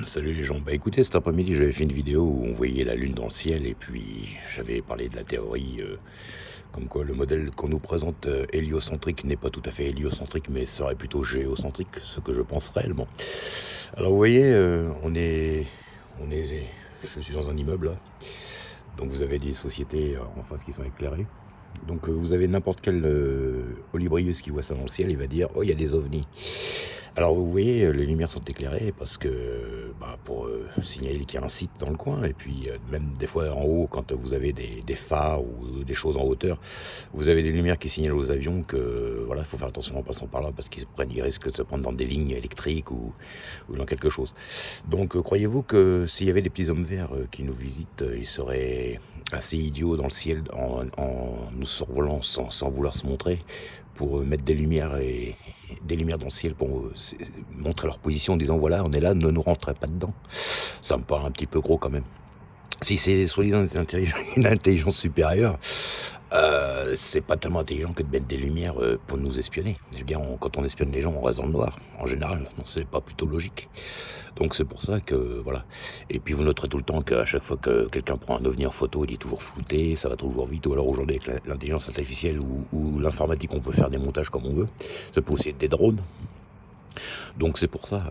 Salut les gens. Bah écoutez, cet après-midi, j'avais fait une vidéo où on voyait la Lune dans le ciel et puis j'avais parlé de la théorie comme quoi le modèle qu'on nous présente héliocentrique n'est pas tout à fait héliocentrique mais serait plutôt géocentrique, ce que je pense réellement. Alors vous voyez, je suis dans un immeuble là, donc vous avez des sociétés en face qui sont éclairées. Donc vous avez n'importe quel olibrius qui voit ça dans le ciel, il va dire oh il y a des ovnis. Alors vous voyez, les lumières sont éclairées parce que pour signaler qu'il y a un site dans le coin, et puis même des fois en haut, quand vous avez des phares ou des choses en hauteur, vous avez des lumières qui signalent aux avions que voilà, il faut faire attention en passant par là parce qu'ils risquent de se prendre dans des lignes électriques ou dans quelque chose. Donc croyez-vous que s'il y avait des petits hommes verts qui nous visitent, ils seraient assez idiots dans le ciel en nous survolant sans vouloir se montrer pour mettre des lumières dans le ciel pour montrer leur position en disant voilà on est là, ne nous rentrez pas dedans. Ça me paraît un petit peu gros quand même. Si c'est soi-disant une intelligence supérieure, c'est pas tellement intelligent que de mettre des lumières pour nous espionner. Je veux dire, quand on espionne les gens, on reste dans le noir, en général. Non, c'est pas plutôt logique. Donc c'est pour ça que, voilà. Et puis vous noterez tout le temps qu'à chaque fois que quelqu'un prend un ovni en photo, il est toujours flouté, ça va toujours vite. Ou alors aujourd'hui, avec l'intelligence artificielle ou l'informatique, on peut faire des montages comme on veut. Ça peut aussi être des drones. Donc c'est pour ça,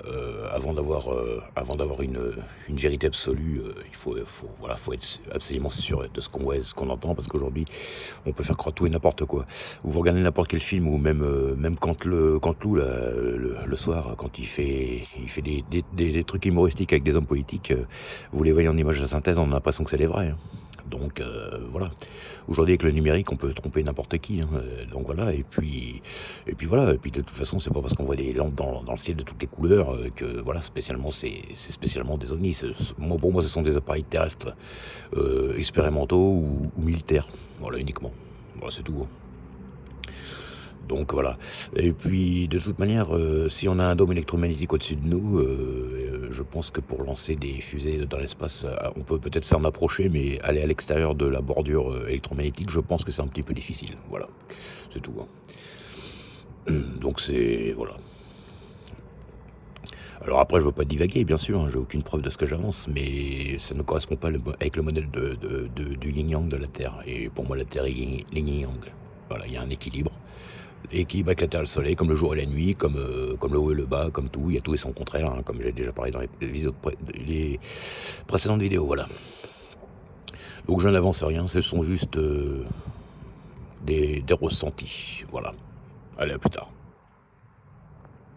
avant d'avoir une vérité absolue, voilà, faut être absolument sûr de ce qu'on voit et ce qu'on entend, parce qu'aujourd'hui, on peut faire croire tout et n'importe quoi. Vous regardez n'importe quel film, ou même Canteloup, là, le soir, quand il fait des trucs humoristiques avec des hommes politiques, vous les voyez en images de synthèse, on a l'impression que c'est les vrais, hein. Donc voilà. Aujourd'hui avec le numérique, on peut tromper n'importe qui, hein. Donc voilà. Et puis voilà. Et puis de toute façon, c'est pas parce qu'on voit des lampes dans le ciel de toutes les couleurs que voilà, spécialement c'est spécialement des ovnis. Pour moi, ce sont des appareils terrestres expérimentaux ou militaires. Voilà uniquement. Voilà, c'est tout, hein. Donc voilà. Et puis de toute manière, si on a un dôme électromagnétique au-dessus de nous, je pense que pour lancer des fusées dans l'espace, on peut peut-être s'en approcher, mais aller à l'extérieur de la bordure électromagnétique, je pense que c'est un petit peu difficile. Voilà, c'est tout, hein. Donc c'est voilà. Alors après, je veux pas divaguer, bien sûr, hein, j'ai aucune preuve de ce que j'avance, mais ça ne correspond pas avec le modèle du yin-yang de la Terre. Et pour moi, la Terre est yin-yang. Voilà, il y a un équilibre. Équilibre avec la Terre et le Soleil, comme le jour et la nuit, comme le haut et le bas, comme tout. Il y a tout et son contraire, hein, comme j'ai déjà parlé dans les précédentes vidéos. Voilà. Donc je n'avance rien, ce sont juste des ressentis. Voilà. Allez, à plus tard.